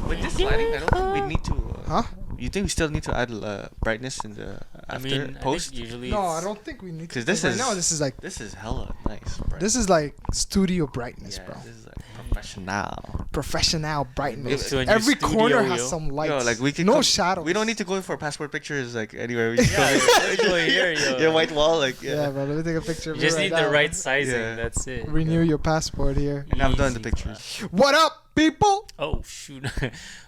With this lighting, I don't think we need to. Huh? You think we still need to add brightness in the after post? I think usually No, I don't think we need to. 'Cause this right is- now. This is like This is hella nice. Bright. this is like studio brightness, yeah, bro. this is like professional. Professional brightness. So in your Every corner studio, has yo. some lights. Yo, like we can no come- shadows. We don't need to go for passport pictures like anywhere. We can Yeah, go. literally here, yo. Your white wall, like Yeah, yeah. bro. Let me take a picture. You of just you need right the now. right sizing. Yeah. That's it. Renew your passport here. And I've done the Easy, pictures. What up, people? Oh shoot!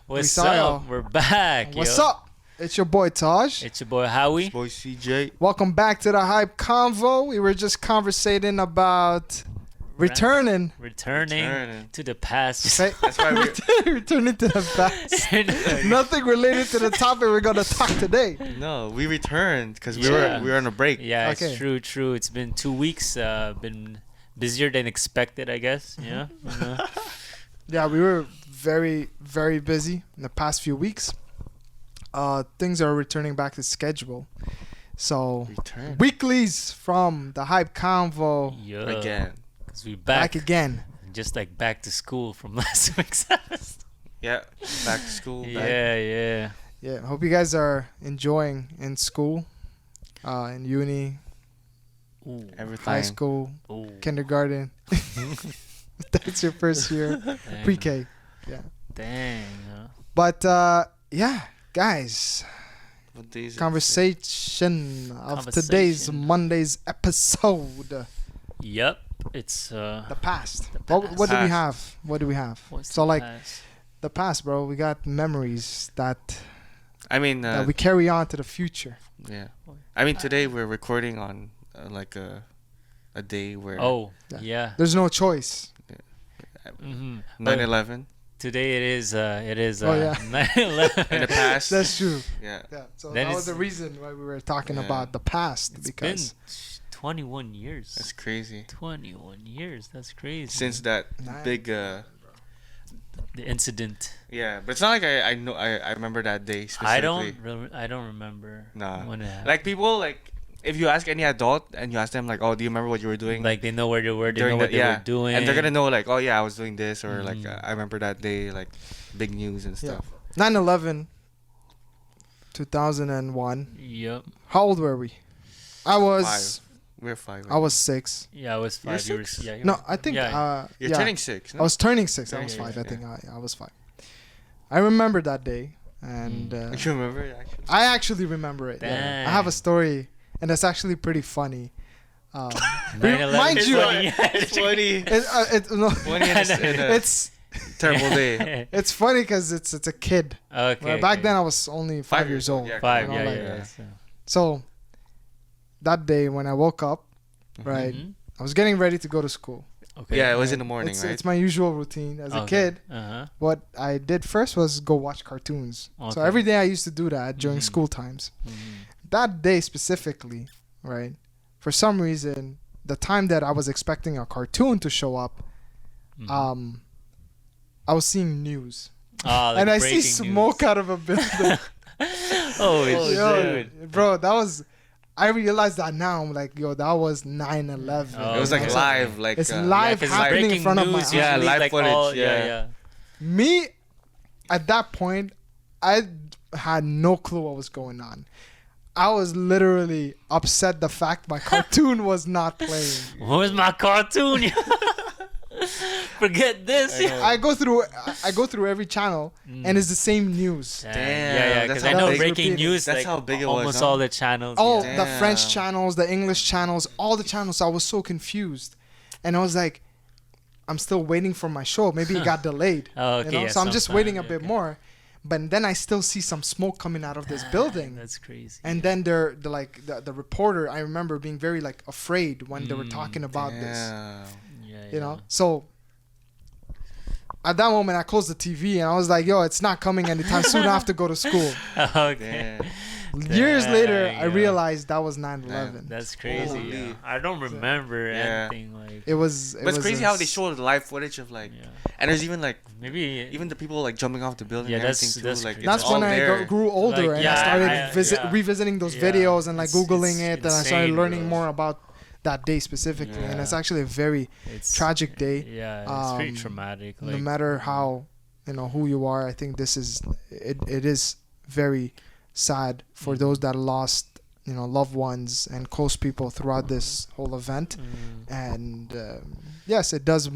What's saw y'all. up? We're back. What's yo. up? It's your boy Taj. It's your boy Howie. Boy CJ. Welcome back to the Hype Convo. We were just conversating about returning. Returning to the past. Say- That's why we. returning to the past. Nothing related to the topic we're gonna talk today. No, we returned because Yeah. we were on a break. Yeah, Okay. it's true. It's been 2 weeks. Been busier than expected, I guess. Yeah. Yeah, we were very, very busy in the past few weeks. Things are returning back to schedule. So Return weeklies from the Hype Convo Yeah. again. Cause we back back again. just like back to school from last week's episode. Yeah, back to school. Back. Yeah. Yeah, hope you guys are enjoying in school, in uni, Ooh. Everything. high school, Ooh. kindergarten. That's your first year, Dang. pre-K. Dang. But yeah, guys, What days is it? conversation of today's Conversation. Monday's episode. Yep. It's The past. The What do we past. have? What do we have? what's So the like past? the past, bro. We got memories that I mean, that we carry on to the future. yeah. I mean, today we're recording on like a day where Oh, Yeah. yeah. There's no choice. Mm-hmm. 9/11 Today it is Oh, yeah. 9/11. in the past. That's true. Yeah. Yeah. So Then that was it's- the reason why we were talking Yeah. about the past It's because been 21 years. That's crazy. 21 years. That's crazy. Since that Nine. big the incident. yeah, but it's not like I know I remember that day specifically. I don't remember Nah. when it happened. Like people like if you ask any adult and you ask them like, oh, do you remember what you were doing? Like they know where they were. They during know what the- they yeah. were doing. And they're gonna know like, oh yeah, I was doing this or like Mm. I remember that day, like big news and Yeah. stuff. 9/11, 2001. Yep. How old were we? I was We're 5. I was 6. Yeah, I was You're 5 years. 6? Yeah. you No, were- I think Yeah. You're yeah. turning 6. No? I was turning 6. I Yeah, was yeah, 5. yeah, I think I was 5. I remember that day, and You remember it actually? I actually remember it. Yeah. I have a Dang. story, and it's actually pretty funny. 9/11 mind is you- funny. It's funny. No, Funny and a it's terrible day. it's funny because it's a kid. Okay. Well, back okay. then I was only 5 years old. Yeah, 5. you know, Yeah, like- yeah. So. So that day when I woke up, right, Mhm. I was getting ready to go to school. Okay. Yeah, it was in the And morning, it's, right? It's my usual routine as a Okay. kid. Uh-huh. What I did first was go watch cartoons. So Okay. every day I used to do that during Mhm. school times. Mhm. That day specifically, right? For some reason, the time that I was expecting a cartoon to show up, Mhm. I was seeing news, Ah, like and I see breaking smoke news. out of a building. Oh, Yo, dude. bro, that was. I realized that now. I'm like, yo, that was 9/11. Oh, It was like okay. live, like It's uh, live 'cause happening in breaking front of my news eyes. Yeah, usually, live like, footage, all- yeah. Me, at that point, I had no clue what was going on. I was literally upset the fact my cartoon was not playing. Where's my cartoon? Forget this. I know. I go through every channel and it's the same news. Damn. Damn, Yeah, yeah. that's Because I how know big- breaking repeated. news. That's like, how big it was, almost huh? all the channels. All yeah. the French Damn. channels, the English channels, all the channels. I was so confused, and I was like, I'm still waiting for my show. Maybe it got delayed. Oh, okay. You know? Yeah, So I'm just sometime, waiting a yeah, bit okay. more. But then I still see some smoke coming out of this building. That's crazy. And then the reporter, I remember being very like afraid when they were talking about this. Damn. Yeah, You know? So at that moment I closed the TV and I was like, yo, it's not coming anytime soon. I have to go to school. Okay. Damn. Years later, Dang, I yeah. realized that was 9/11. That's crazy. Holy. Yeah. I don't remember Yeah. anything like. It was. It But it's was crazy a how they s- show the live footage of like, Yeah. and there's even like Maybe even the people like jumping off the building Yeah, and that's- everything too. that's Like crazy. That's it's when all I there. grew older Like, and yeah, I started yeah. revisiting those Yeah. videos and like It's- googling it's it, and I started insane, learning bro. more about that day specifically. And it's Yeah. actually a very it's tragic day. Yeah, it's pretty Um, traumatic. no Like, matter how who you are, I think this is it is very sad for those that lost loved ones and close people throughout this whole event. And yes, it does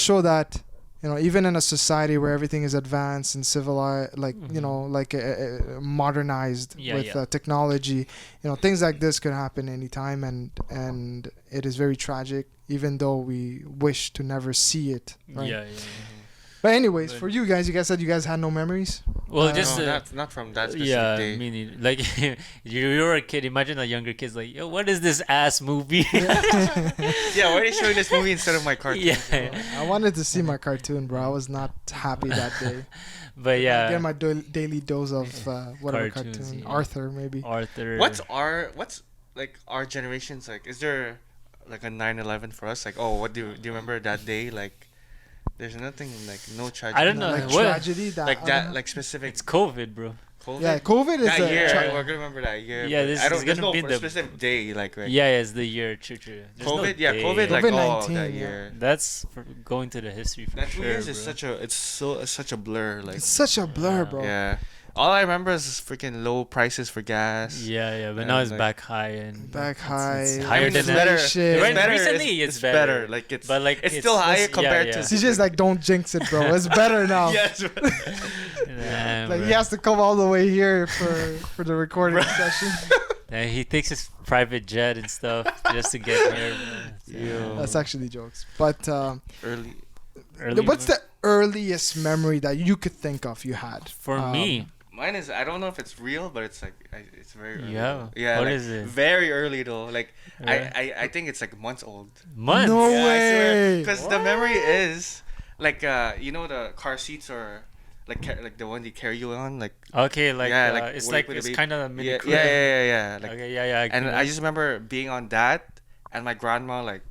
show that even in a society where everything is advanced and civilized, like like modernized Yeah, with yeah. technology, things like this could happen anytime, and it is very tragic, even though we wish to never see it, right? Yeah. But anyways, But- for you guys said you guys had no memories. Well, Uh, just No, not from that specific yeah, day. me neither. Like you're a kid. Imagine a younger kid's like, "Yo, what is this ass movie?" Yeah, why are they showing this movie instead of my cartoon? yeah, I wanted to see my cartoon, bro. I was not happy that day. but yeah, Get my daily dose of whatever Cartoons, cartoon. yeah. Arthur, maybe. Arthur. What's like our generation's like? Is there like a 9/11 for us? Like, oh, what do you remember that day? Like, there's nothing like no tragedy. I don't know. Like what- tragedy that. Like that, like specific. It's COVID, bro. COVID. yeah, COVID is That a year, tra- we're gonna remember that year. Yeah, but this I don't. is There's gonna no be the- specific day, like right. Yeah, it's the year. True. There's no COVID. Yeah, day. COVID. Like oh, COVID-19, that yeah. year. That's for going to the history for That sure. 2 years is bro. such a blur. Like It's such a blur, bro. yeah, all I remember is freaking low prices for gas. Yeah, but And, now it's like- back high and Back it's high. higher mean, than it's that. better. Inflation. It's Right, better. recently it's better. Like it's But, like, it's it's still less- higher yeah, compared yeah. to. CJ's like, don't jinx it, bro. It's better now. yes. Damn, Like bro. he has to come all the way here for the recording session. Yeah, he takes his private jet and stuff just to get here. Yo. That's actually jokes. But Early. what's the earliest memory that you could think of you had? For me? Mine is I don't know if it's real, but it's like it's very early. Yeah. though. Yeah. What like, is it? Very early though. Like Yeah. I think it's like months old. Months. No way. Because the memory is like the car seats are like like the one they carry you on like Okay, like, Yeah, like, it's wait like for the it's baby. kind of a mini yeah, crib. yeah. Like Okay, yeah. and I just remember being on that and my grandma like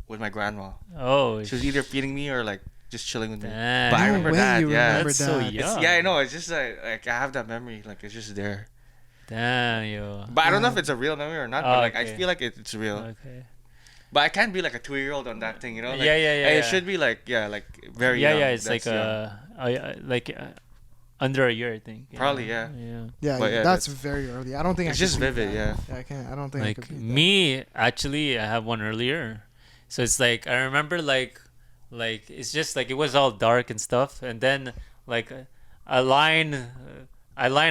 with my grandma. Oh, She was either feeding me or like just chilling with me. damn. But I No remember way that. you Yeah. remember That's so that. young. Yeah, I know. It's just like I have that memory. Like it's just there. Damn, yo. But I don't know if Yeah. it's a real memory or not. Oh, But like I okay. feel like it's real. Okay. But I can't be like a 2-year-old on that thing, you know? Like, Yeah. It should be like like very Yeah, young. yeah. It's That's like young. under a year, I think. Probably, yeah. Yeah, But yeah, that's that's- very early. I don't think It's I could just beat vivid, that. yeah. I can't. I don't think I Like could beat me, actually, I have one earlier. So it's like I remember like it's just like it was all dark and stuff, and then like a line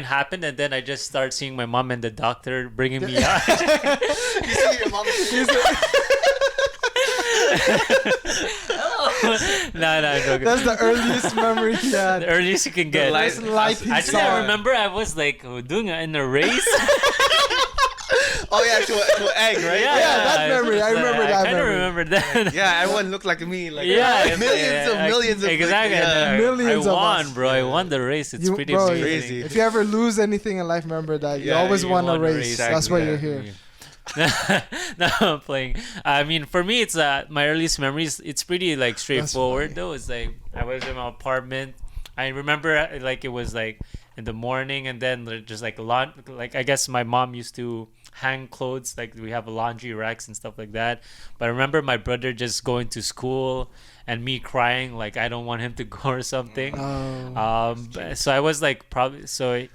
happened, and then I just started seeing my mom and the doctor bringing me out. no, that. That's the earliest memory he had. the earliest you can get. light- First light he Actually, saw. I remember I was like doing it in a race. Oh yeah, to an egg, right? Yeah, that memory. I remember that I kind of memory. remember that. Yeah, everyone looked like me. Like Yeah, it's millions of exactly. yeah. Millions I of won, us. bro. I won the race. It's You- pretty bro, amazing. crazy. If you ever lose anything in life, remember that you Yeah, always you won a won a race. race. That's why Exactly. you're here. No, I'm playing. I mean, for me, it's my earliest memories. It's pretty like straightforward funny. though. It's like I was in my apartment. I remember like it was like in the morning, and then just like like I guess my mom used to hang clothes. Like we have laundry racks and stuff like that. But I remember my brother just going to school and me crying like I don't want him to go or something. Oh. So I was like probably so.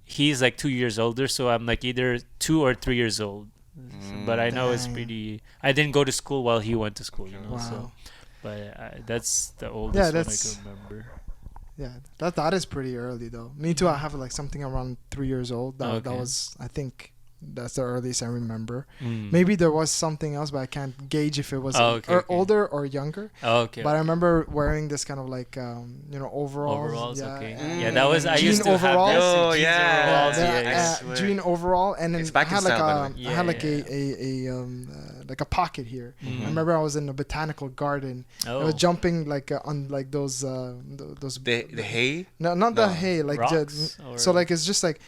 He's like 2 years older, so I'm like either 2 or 3 years old. But I know it's Dang. pretty. I didn't go to school while he went to school, you know. Wow. So, but that's the oldest Yeah, one I that's- can remember. Yeah, that is pretty early though. Me too. I have like something around 3 years old. That Okay. was, I think, that's the earliest I remember. Mm. Maybe there was something else, but I can't gauge if it was Oh, okay, okay. older or younger. Oh, okay. But I remember wearing this kind of like overalls. Overalls, yeah, okay. and Yeah, that was I jean used to overalls. have Oh, this. yeah. Overalls, Yeah, yeah, I yeah. swear. jean overall, and then It's back I had in like style, by the way. I had like Yeah, like a pocket here. Mhm. I remember I was in a botanical garden. I Oh. was jumping like on like those The hay. no, not the No. hay, like Rocks or- so like it's just like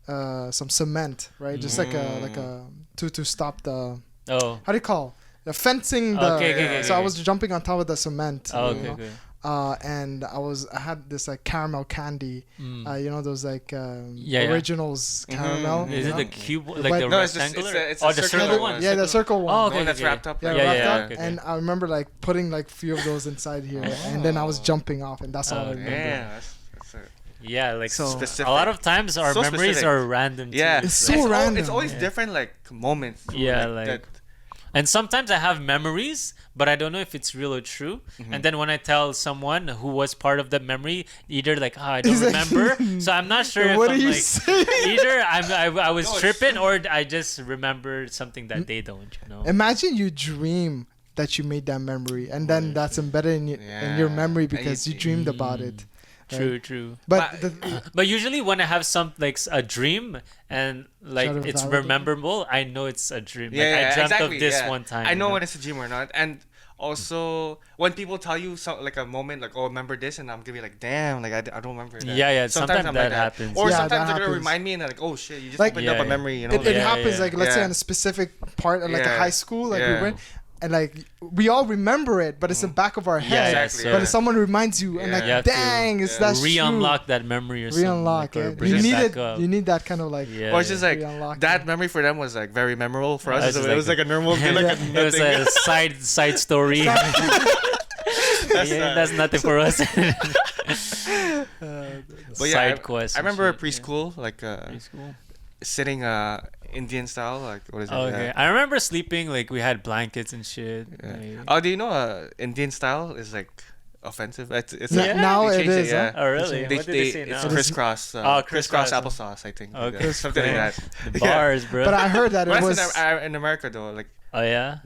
some cement, right? Just like a to stop the Oh. how do you call the fencing. The Okay, so I okay. was jumping on top of the cement. Oh, you okay, know? okay. And I had this like caramel candy. Mm. You know those like Yeah. originals Mhm. caramel. Is you it know? the cube, like But- the No, it's just- rectangular? it's a Oh, the circular circle one. one. Yeah, the circle one. Oh, The okay, one that's okay. wrapped up. Yeah, like Yeah, wrapped yeah, up, okay, okay. and I remember like putting like few of those inside here, and then I was Oh. jumping off, and that's all I Oh, remember. Yeah, that's a, Yeah, like So- Specific. a lot of times our So memories specific. are random. Too. yeah. It's so It's random. always Yeah. different like moments. too, Yeah, like- that. And sometimes I have memories, but I don't know if it's real or true. Mm-hmm. And then when I tell someone who was part of the memory, either like, I don't He's like, remember. So I'm not sure if What I'm are you like, saying? either I was No, it's tripping or I just remember something that they don't, you know. Imagine you dream that you made that memory, and then that's embedded in your Yeah. memory And because you dreamed about it. True, true. But But usually when I have some like a dream and like Try to it's validate it. rememberable, I know it's a dream. Yeah, Like I dreamt exactly, of this yeah. one time. I you know when it's a dream or not, and also when people tell you like a moment, like oh remember this, and I'm gonna be like damn, like I don't remember that. Yeah, yeah, sometimes I'm that like happens. Or Yeah, sometimes that they're gonna happens. remind me, and they're like oh shit, you just Like- opened Yeah, up a yeah. memory, you know. it Yeah, happens yeah. like let's say Yeah. in a specific part of like a Yeah. high school, like Yeah. we went, and like we all remember it, but it's in the back of our Yeah, head. yeah, Exactly, so But if someone reminds you, and Yeah. like You have to, dang, it's yeah. that's re-unlock that memory or true. something. Re-unlock like, or it. bring You it need back it. up. You need that kind of like. Yeah, Or it's just yeah. like Re-unlock that it. memory for them was like very memorable for us. It's It just was like like a normal thing, like Yeah. It was nothing. a side story. Yeah, that's nothing for us. But yeah, Side quest. I and remember shit, preschool, like Preschool. sitting Indian style, like what is it? Oh, okay, I remember sleeping like we had blankets and shit. Yeah. like- Oh, do you know Indian style is like offensive? It's Yeah, like, now they it changed is, huh? yeah. Oh really? They, What did they say it's now? It is- crisscross. Oh, Crisscross crisscross. applesauce, I think. Okay. Something like that. The Yeah. bars, bro. But I heard that But it that's was. in America though. Like Oh yeah.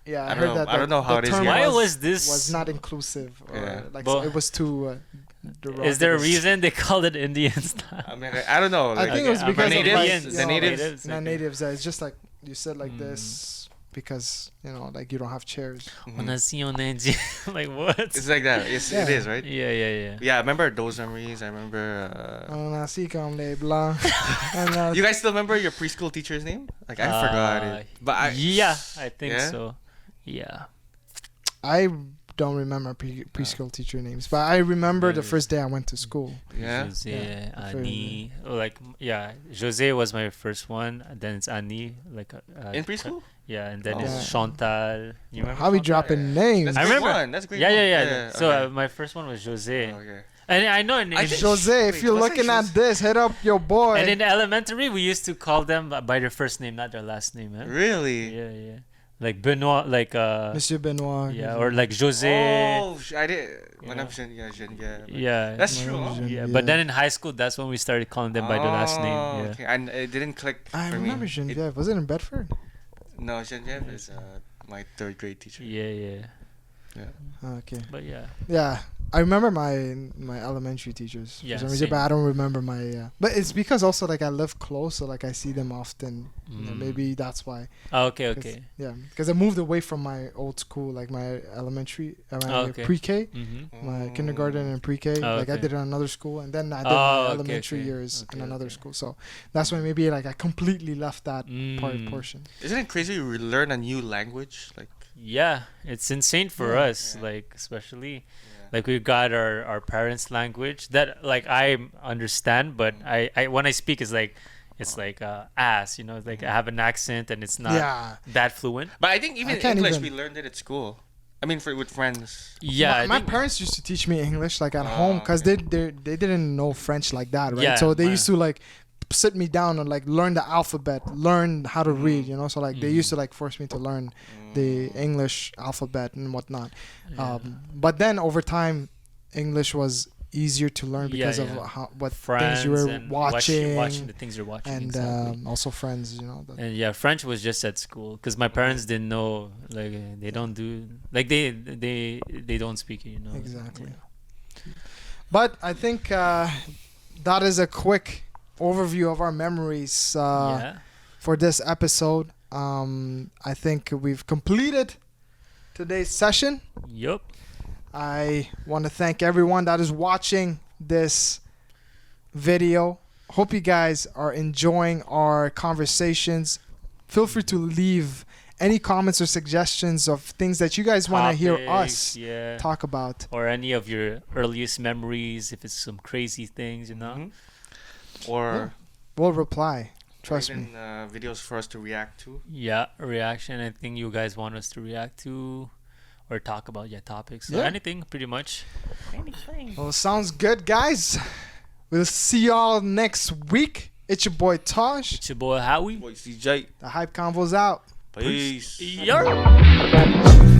Yeah, I I don't heard know- that. I don't know how the it is term here. Why was this? was not inclusive, or Yeah. like But- it was too. Is there a derogatory. reason they called it Indian style? I mean, I don't know. Like, I think it was Okay, because of natives- like, Indians, you the know, natives- natives, not okay. natives. It's just like you said, like Mm. this because like you don't have chairs. mhm. Like what? It's like that. It Yeah. is right. Yeah, yeah, yeah. Yeah, I remember those memories. I remember. On así con les blancs. And You guys still remember your preschool teacher's name? Like I forgot it. But I yeah, I think Yeah? so. Yeah. I don't remember preschool teacher names, but I remember the Yeah. first day I went to school. Yeah. Jose, Yeah. Annie, Jose was my first one. Then it's Annie, like In preschool? yeah, and then Oh. it's Yeah. Chantal. You remember? How we Chantal? dropping names? That's I a great remember. one. That's a great Yeah, one. yeah, yeah. So okay. my first one was Jose, Oh, okay. and I know in, I in think- Jose, if Wait, you're was I looking at Jose? this, hit up your boy. and in elementary we used to call them by their first name, not their last name. Eh? Really? Yeah, yeah. Like Benoit, like Monsieur Benoit. yeah, or like Jose. Oh, I did. When Yeah. I'm yeah. Yeah. That's true. Huh? Jean- Yeah, yeah. but then in high school, that's when we started calling them by the last name. Oh, Yeah. Okay. And it didn't click I for remember me. Genevieve. Was it in Bedford? No, Genevieve is my third grade teacher. Yeah, yeah. Okay. But yeah. Yeah, I remember my elementary teachers. Yeah, for some reason, same. but I don't remember my. But it's because also like I live close, so like I see them often. You know, Mm. maybe that's why. Oh, okay, 'Cause- okay. Yeah, because I moved away from my old school, like my elementary, my Oh, okay. pre-K, Mm-hmm. my kindergarten and pre-K. Oh, Like I okay. did it in another school, and then I did Oh, my okay, elementary okay. years in Okay, another okay. school. So that's why maybe like I completely left that Mm. portion. Isn't it crazy you learn a new language? Like, Yeah, it's insane for Yeah. us, Yeah. like especially like we got our parents' language that like I understand, but I when I speak is like it's like ass, you know, it's like I have an accent and it's not Yeah. that fluent. but I think even can't English even- we learned it at school. I mean, with friends. Yeah, my I think, parents used to teach me English like at Oh, home because okay. they didn't know French like that, right? Yeah, so they my- used to like sit me down and like learn the alphabet, learn how to read, you know. So like they used to like force me to learn the English alphabet and whatnot. yeah. But then over time, English was easier to learn Yeah, because yeah. of what Friends things you were and watching, the things you're watching, and exactly. also friends, you know. And yeah, French was just at school because my parents didn't know, like they don't do, like they don't speak it, you know. Exactly. Yeah. But I think that is a quick overview of our memories Yeah. for this episode. I think we've completed today's session. Yup. I want to thank everyone that is watching this video. hope you guys are enjoying our conversations. Feel free to leave any comments or suggestions of things that you guys want to hear us yeah, talk about. or any of your earliest memories. If it's some crazy things, you know. Mhm. Or We'll reply. Trust me. even videos for us to react to. Yeah, a reaction. Anything you guys want us to react to, or talk about? Yeah, topics. So Yeah. anything, pretty much. Anything. Well, sounds good, guys. We'll see y'all next week. It's your boy Tosh. It's your boy Howie. Boy, CJ. The Hype Convo's out. Peace. Yarp.